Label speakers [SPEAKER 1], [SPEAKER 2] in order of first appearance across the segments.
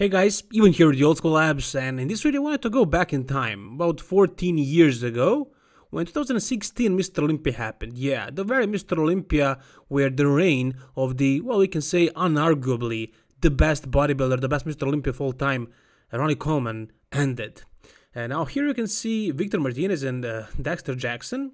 [SPEAKER 1] Hey guys, even here with the Old School Labs, and in this video I wanted to go back in time, about 14 years ago, when 2016 Mr. Olympia happened. Yeah, the very Mr. Olympia where the reign of the, well, we can say unarguably the best bodybuilder, the best Mr. Olympia of all time, Ronnie Coleman, ended. And now here you can see Victor Martinez and Dexter Jackson,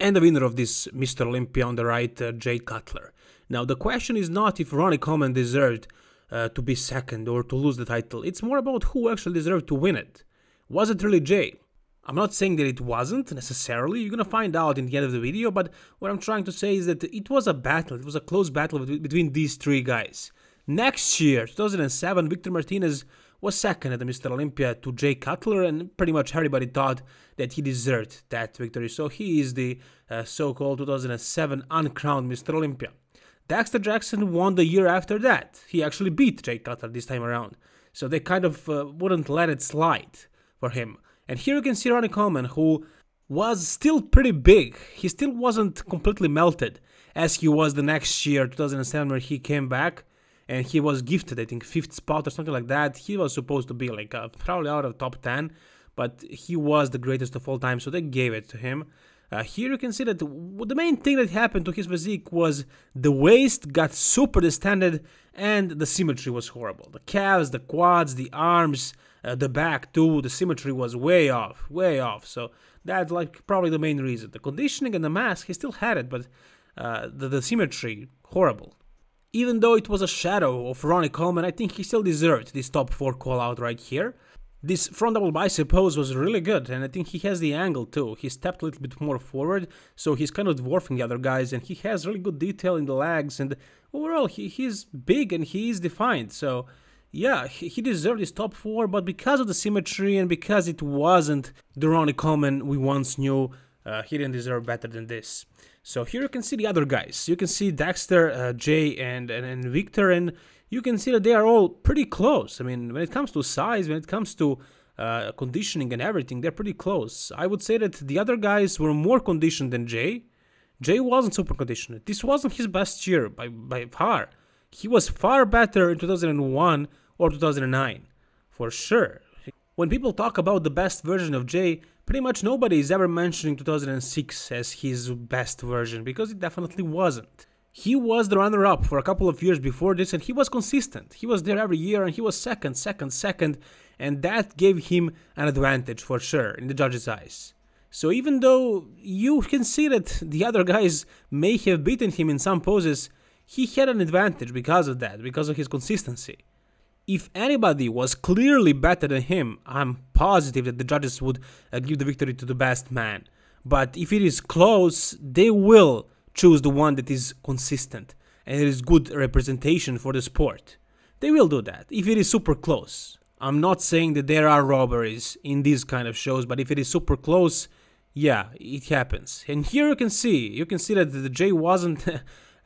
[SPEAKER 1] and the winner of this Mr. Olympia on the right, Jay Cutler. Now the question is not if Ronnie Coleman deserved to be second or to lose the title. It's more about who actually deserved to win it. Was it really Jay? I'm not saying that it wasn't necessarily. You're gonna find out in the end of the video, but what I'm trying to say is that it was a battle. It was a close battle between these three guys. Next year, 2007, Victor Martinez was second at the Mr. Olympia to Jay Cutler, and pretty much everybody thought that he deserved that victory. So he is the so-called 2007 uncrowned Mr. Olympia. Dexter Jackson won the year after that. He actually beat Jay Cutler this time around. So they kind of wouldn't let it slide for him. And here you can see Ronnie Coleman, who was still pretty big. He still wasn't completely melted as he was the next year, 2007, where he came back and he was gifted, I think, 5th spot or something like that. He was supposed to be like probably out of top 10, but he was the greatest of all time, so they gave it to him. Here you can see that the main thing that happened to his physique was the waist got super distended and the symmetry was horrible. The calves, the quads, the arms, the back too, the symmetry was way off, way off. So that's like probably the main reason. The conditioning and the mass, he still had it, but the symmetry, horrible. Even though it was a shadow of Ronnie Coleman, I think he still deserved this top 4 call out right here. This front double bicep pose was really good, and I think he has the angle too. He stepped a little bit more forward, so he's kind of dwarfing the other guys, and he has really good detail in the legs, and overall he's big and he is defined. So yeah, he deserved his top 4, but because of the symmetry and because it wasn't the Ronnie Coleman we once knew, he didn't deserve better than this. So here you can see the other guys. You can see Dexter, Jay, and Victor, and you can see that they are all pretty close. I mean, when it comes to size, when it comes to conditioning and everything, they're pretty close. I would say that the other guys were more conditioned than Jay. Jay wasn't super conditioned. This wasn't his best year by far. He was far better in 2001 or 2009, for sure. When people talk about the best version of Jay, pretty much nobody is ever mentioning 2006 as his best version, because it definitely wasn't. He was the runner-up for a couple of years before this, and he was consistent. He was there every year, and he was second, and that gave him an advantage for sure in the judges' eyes. So even though you can see that the other guys may have beaten him in some poses, he had an advantage because of that, because of his consistency. If anybody was clearly better than him, I'm positive that the judges would give the victory to the best man. But if it is close, they will choose the one that is consistent and it is good representation for the sport. They will do that if it is super close. I'm not saying that there are robberies in these kind of shows, but if it is super close, yeah, it happens. And here you can see that the Jay wasn't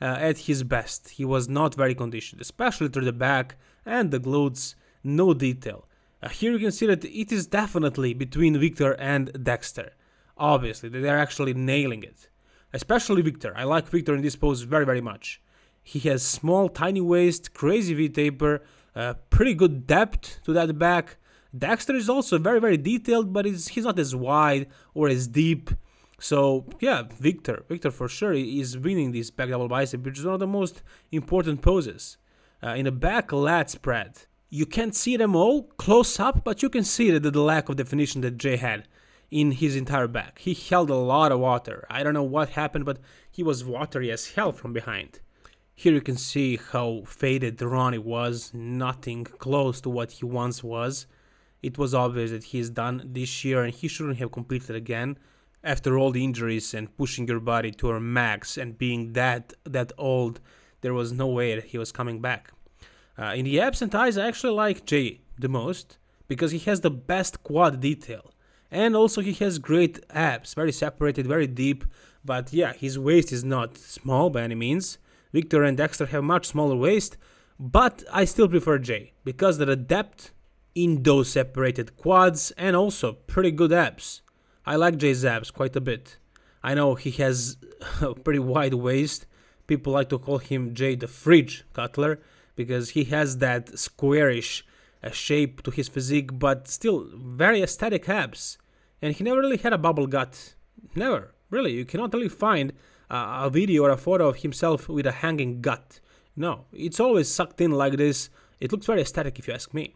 [SPEAKER 1] at his best. He was not very conditioned, especially through the back and the glutes, no detail. Here you can see that it is definitely between Victor and Dexter. Obviously, they are actually nailing it. Especially Victor. I like Victor in this pose very, very much. He has small, tiny waist, crazy V-taper, pretty good depth to that back. Dexter is also very, very detailed, but he's not as wide or as deep. So, yeah, Victor for sure is winning this back double bicep, which is one of the most important poses. In a back lat spread, you can't see them all close up, but you can see the lack of definition that Jay had in his entire back. He held a lot of water. I don't know what happened, but he was watery as hell from behind. Here you can see how faded Ronnie was, nothing close to what he once was. It was obvious that he's done this year and he shouldn't have competed again. After all the injuries and pushing your body to a max and being that old, there was no way that he was coming back. In the abs and thighs, I actually like Jay the most because he has the best quad detail. And also he has great abs, very separated, very deep, but yeah, his waist is not small by any means. Victor and Dexter have much smaller waist, but I still prefer Jay because of the depth in those separated quads and also pretty good abs. I like Jay's abs quite a bit. I know he has a pretty wide waist. People like to call him Jay the Fridge Cutler because he has that squarish shape to his physique, but still very aesthetic abs. And he never really had a bubble gut. Never. Really, you cannot really find a video or a photo of himself with a hanging gut. No, it's always sucked in like this. It looks very aesthetic if you ask me.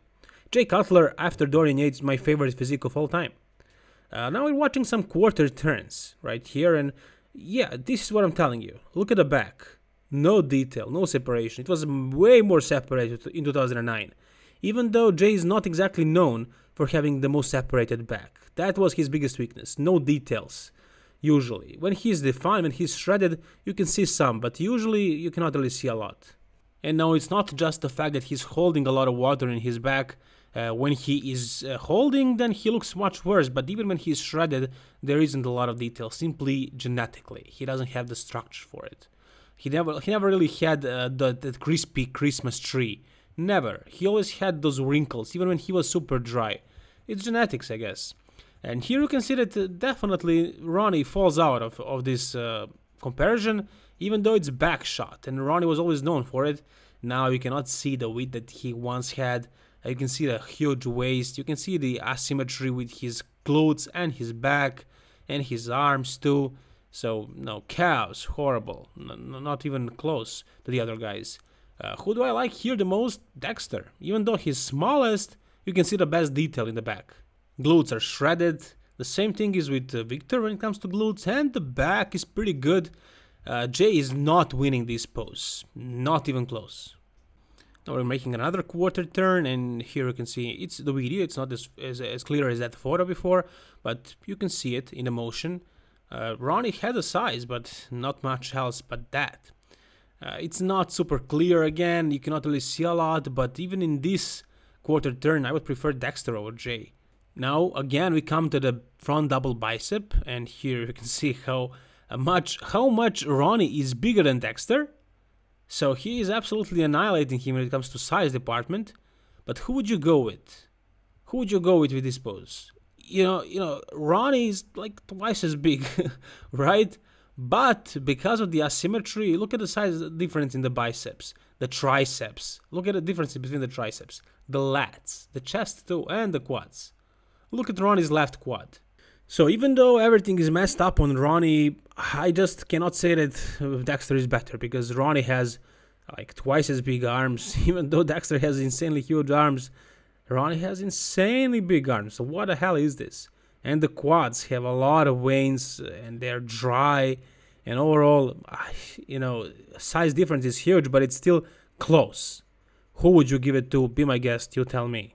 [SPEAKER 1] Jay Cutler, after Dorian Yates, is my favorite physique of all time. Now we're watching some quarter turns right here, and yeah, this is what I'm telling you. Look at the back. No detail, no separation. It was way more separated in 2009. Even though Jay is not exactly known for having the most separated back. That was his biggest weakness. No details. Usually. When he's defined, when he's shredded, you can see some, but usually you cannot really see a lot. And now it's not just the fact that he's holding a lot of water in his back. When he is holding, then he looks much worse, but even when he's shredded, there isn't a lot of detail, simply genetically. He doesn't have the structure for it. He never really had that crispy Christmas tree. Never. He always had those wrinkles, even when he was super dry. It's genetics, I guess. And here you can see that definitely Ronnie falls out of this comparison, even though it's back shot, and Ronnie was always known for it. Now you cannot see the width that he once had. You can see the huge waist. You can see the asymmetry with his glutes and his back and his arms too. So, no, calves, horrible. Not even close to the other guys. Who do I like here the most? Dexter. Even though he's smallest, you can see the best detail in the back. Glutes are shredded. The same thing is with Victor when it comes to glutes. And the back is pretty good. Jay is not winning this pose. Not even close. Now we're making another quarter turn, and here you can see it's the video. It's not as clear as that photo before, but you can see it in the motion. Ronnie had a size, but not much else but that. It's not super clear again. You cannot really see a lot, but even in this quarter turn, I would prefer Dexter over Jay. Now again we come to the front double bicep, and here you can see how much Ronnie is bigger than Dexter. So he is absolutely annihilating him when it comes to size department. But who would you go with? Who would you go with this pose? You know, Ronnie is like twice as big, right? But because of the asymmetry, look at the size difference in the biceps, the triceps. Look at the difference between the triceps, the lats, the chest too, and the quads. Look at Ronnie's left quad. So even though everything is messed up on Ronnie, I just cannot say that Dexter is better, because Ronnie has like twice as big arms. Even though Dexter has insanely huge arms, Ronnie has insanely big arms. So what the hell is this? And the quads have a lot of veins, and they're dry, and overall, size difference is huge, but it's still close. Who would you give it to? Be my guest, you tell me.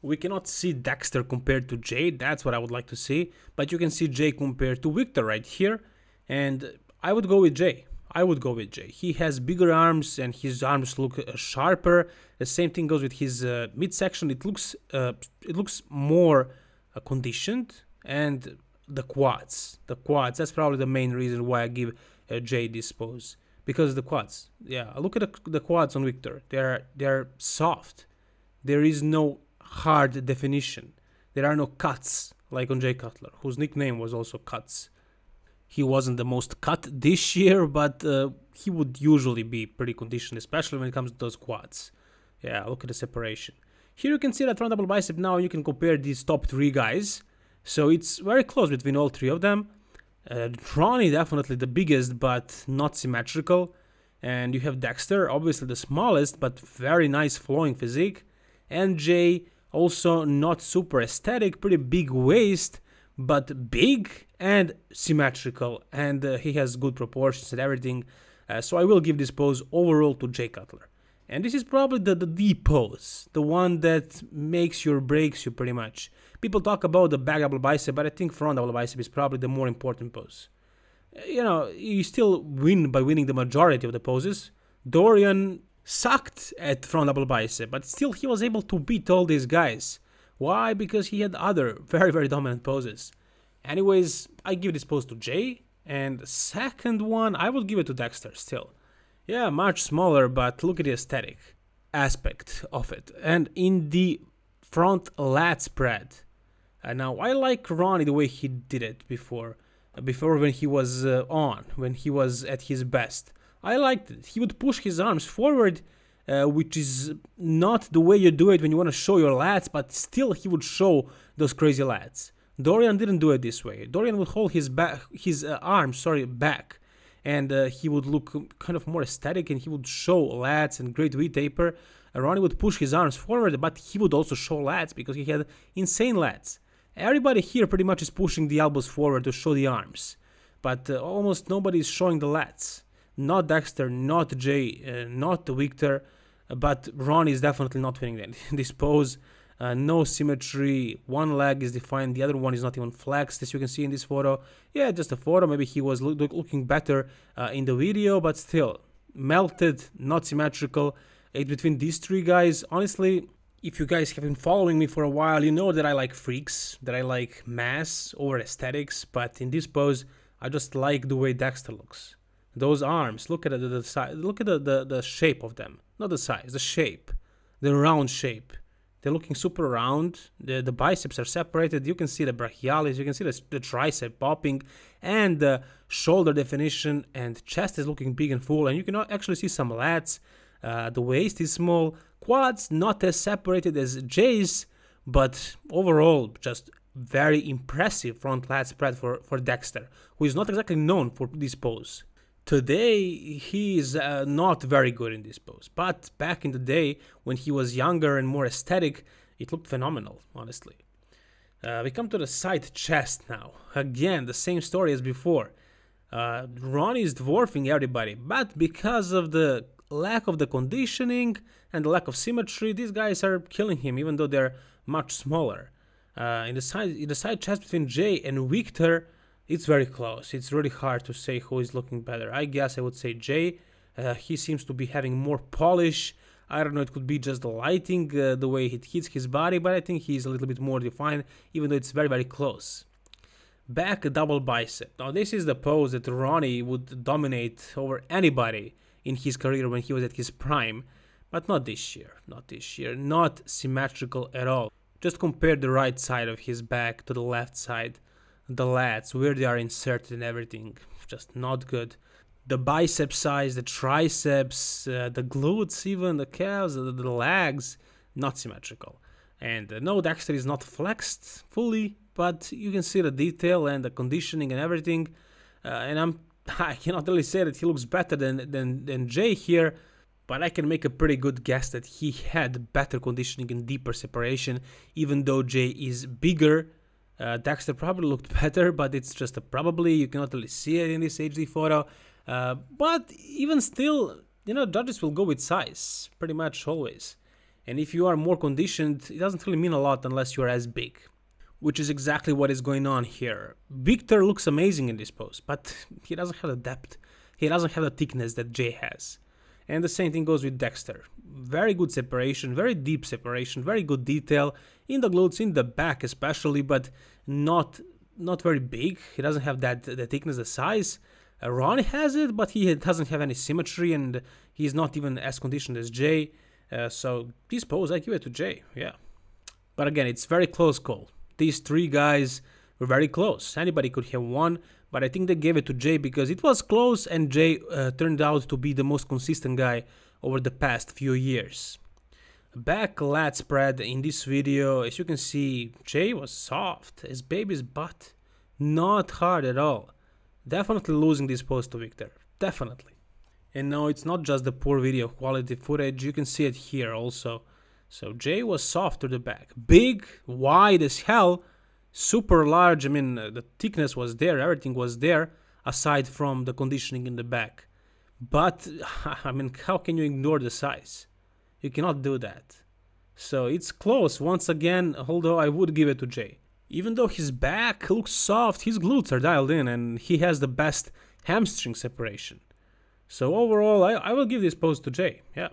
[SPEAKER 1] We cannot see Dexter compared to Jay, that's what I would like to see, but you can see Jay compared to Victor right here, and I would go with Jay. He has bigger arms, and his arms look sharper. The same thing goes with his midsection. It looks more conditioned, and the quads. That's probably the main reason why I give Jay this pose, because the quads. Yeah, look at the quads on Victor. They're soft. There is no hard definition. There are no cuts like on Jay Cutler, whose nickname was also Cuts. He wasn't the most cut this year, but he would usually be pretty conditioned, especially when it comes to those quads. Yeah, look at the separation. Here you can see that front double bicep. Now you can compare these top three guys. So it's very close between all three of them. Ronnie definitely the biggest, but not symmetrical. And you have Dexter, obviously the smallest, but very nice flowing physique. And Jay, also not super aesthetic, pretty big waist, but big and symmetrical, and he has good proportions and everything. So I will give this pose overall to Jay Cutler. And this is probably the pose, the one that makes you or breaks you pretty much. People talk about the back double bicep, but I think front double bicep is probably the more important pose. You still win by winning the majority of the poses. Dorian sucked at front double bicep, but still he was able to beat all these guys. Why? Because he had other very, very dominant poses. Anyways, I give this pose to Jay, and the second one, I would give it to Dexter still. Yeah, much smaller, but look at the aesthetic aspect of it. And in the front lat spread. Now, I like Ronnie the way he did it before when he was when he was at his best. I liked it. He would push his arms forward which is not the way you do it when you want to show your lats, but still he would show those crazy lats. Dorian didn't do it this way. Dorian would hold his arms back, and he would look kind of more aesthetic, and he would show lats and great V-taper. Ronnie would push his arms forward, but he would also show lats because he had insane lats. Everybody here pretty much is pushing the elbows forward to show the arms, but almost nobody is showing the lats. Not Dexter, not Jay, not Victor, but Ronnie is definitely not winning this pose. No symmetry, one leg is defined, the other one is not even flexed, as you can see in this photo. Yeah, just a photo, maybe he was looking better in the video, but still, melted, not symmetrical. Between these three guys, honestly, if you guys have been following me for a while, you know that I like freaks, that I like mass over aesthetics, but in this pose, I just like the way Dexter looks. Those arms, look at the size, look at the shape of them, not the size, the shape, the round shape. They're looking super round, the biceps are separated, you can see the brachialis, you can see the tricep popping, and the shoulder definition, and chest is looking big and full, and you can actually see some lats. The waist is small, quads not as separated as Jay's, but overall just very impressive front lat spread for Dexter, who is not exactly known for this pose. Today he is not very good in this pose, but back in the day when he was younger and more aesthetic, it looked phenomenal, honestly. We come to the side chest now. Again, the same story as before. Ronnie is dwarfing everybody, but because of the lack of the conditioning and the lack of symmetry, these guys are killing him, even though they're much smaller. In the side chest between Jay and Victor, it's very close. It's really hard to say who is looking better. I guess I would say Jay. He seems to be having more polish. I don't know, it could be just the lighting, the way it hits his body, but I think he's a little bit more defined, even though it's very, very close. Back double bicep. Now this is the pose that Ronnie would dominate over anybody in his career when he was at his prime, but not this year, not symmetrical at all. Just compare the right side of his back to the left side, the lats, where they are inserted and everything, just not good. The bicep size, the triceps, the glutes even, the calves, the legs, not symmetrical. And no, Dexter is not flexed fully, but you can see the detail and the conditioning and everything, and I cannot really say that he looks better than Jay here, but I can make a pretty good guess that he had better conditioning and deeper separation, even though Jay is bigger. Dexter probably looked better, but it's just a probably, you cannot really see it in this HD photo. But even still, judges will go with size, pretty much always. And if you are more conditioned, it doesn't really mean a lot unless you are as big, which is exactly what is going on here. Victor looks amazing in this pose, but he doesn't have the depth. He doesn't have the thickness that Jay has. And the same thing goes with Dexter. Very good separation, very deep separation, very good detail in the glutes, in the back especially, but not very big. He doesn't have the thickness, the size. Ronnie has it, but he doesn't have any symmetry, and he's not even as conditioned as Jay. So this pose, I give it to Jay, yeah. But again, it's very close call. These three guys were very close. Anybody could have won, but I think they gave it to Jay because it was close, and Jay turned out to be the most consistent guy over the past few years. Back lat spread in this video, as you can see, Jay was soft as baby's butt. Not hard at all. Definitely losing this pose to Victor. Definitely. And no, it's not just the poor video quality footage, you can see it here also. So Jay was soft to the back. Big, wide as hell, super large. I mean, the thickness was there, everything was there, aside from the conditioning in the back. But, I mean, how can you ignore the size? You cannot do that. So it's close once again, although I would give it to Jay. Even though his back looks soft, his glutes are dialed in, and he has the best hamstring separation. So overall, I will give this pose to Jay, yeah.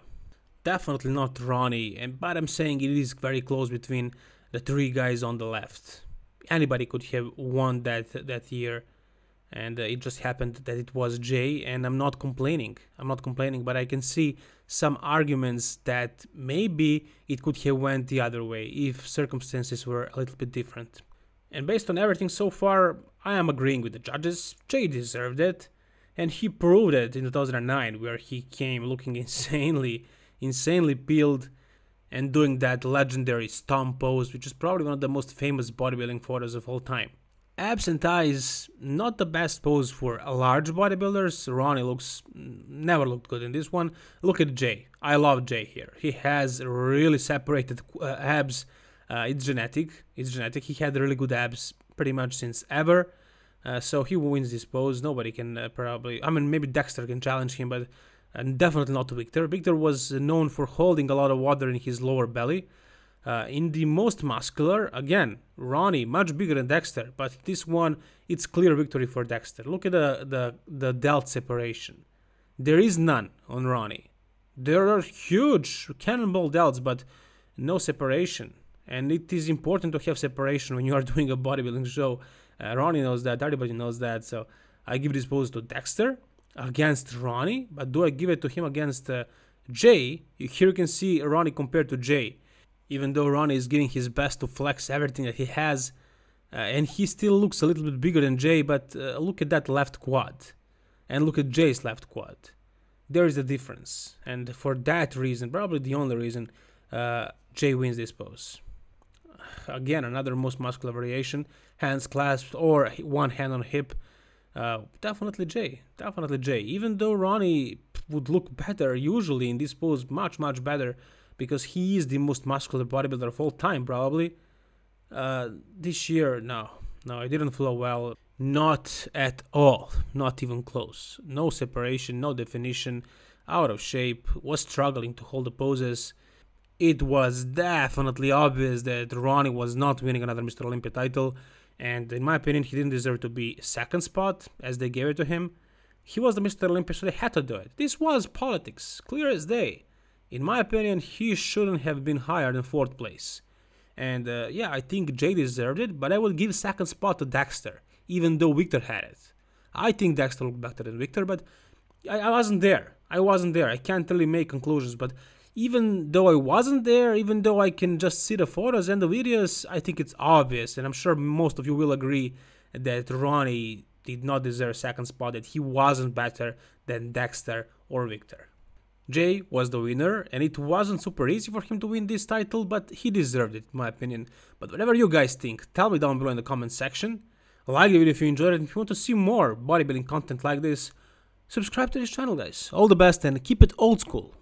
[SPEAKER 1] Definitely not Ronnie, but I'm saying it is very close between the three guys on the left. Anybody could have won that year, and it just happened that it was Jay, and I'm not complaining, but I can see some arguments that maybe it could have went the other way if circumstances were a little bit different. And based on everything so far, I am agreeing with the judges. Jay deserved it, and he proved it in 2009, where he came looking insanely insanely peeled, and doing that legendary stomp pose, which is probably one of the most famous bodybuilding photos of all time. Abs and thighs, not the best pose for large bodybuilders. Ronnie never looked good in this one. Look at Jay. I love Jay here. He has really separated abs. It's genetic. He had really good abs pretty much since ever. So he wins this pose. Nobody can probably... I mean, maybe Dexter can challenge him, but definitely not Victor. Victor was known for holding a lot of water in his lower belly. In the most muscular, again, Ronnie, much bigger than Dexter, but this one, it's clear victory for Dexter. Look at the delt separation. There is none on Ronnie. There are huge cannonball delts, but no separation. And it is important to have separation when you are doing a bodybuilding show. Ronnie knows that, everybody knows that, so I give this pose to Dexter against Ronnie, but do I give it to him against Jay? Here you can see Ronnie compared to Jay. Even though Ronnie is giving his best to flex everything that he has, and he still looks a little bit bigger than Jay, but look at that left quad, and look at Jay's left quad. There is a difference, and for that reason, probably the only reason, Jay wins this pose. Again, another most muscular variation, hands clasped or one hand on hip. Definitely Jay. Even though Ronnie would look better usually in this pose, much better, because he is the most muscular bodybuilder of all time, probably. This year, no, it didn't flow well. Not at all. Not even close. No separation, no definition, out of shape, was struggling to hold the poses. It was definitely obvious that Ronnie was not winning another Mr. Olympia title, and in my opinion, he didn't deserve to be second spot, as they gave it to him. He was the Mr. Olympia, so they had to do it. This was politics, clear as day. In my opinion, he shouldn't have been higher than 4th place. And yeah, I think Jay deserved it, but I will give second spot to Dexter, even though Victor had it. I think Dexter looked better than Victor, but I wasn't there. I can't really make conclusions, but even though I wasn't there, even though I can just see the photos and the videos, I think it's obvious, and I'm sure most of you will agree that Ronnie did not deserve second spot, that he wasn't better than Dexter or Victor. Jay was the winner, and it wasn't super easy for him to win this title, but he deserved it, in my opinion. But whatever you guys think, tell me down below in the comment section. Like the video if you enjoyed it, and if you want to see more bodybuilding content like this, subscribe to this channel, guys. All the best and keep it old school.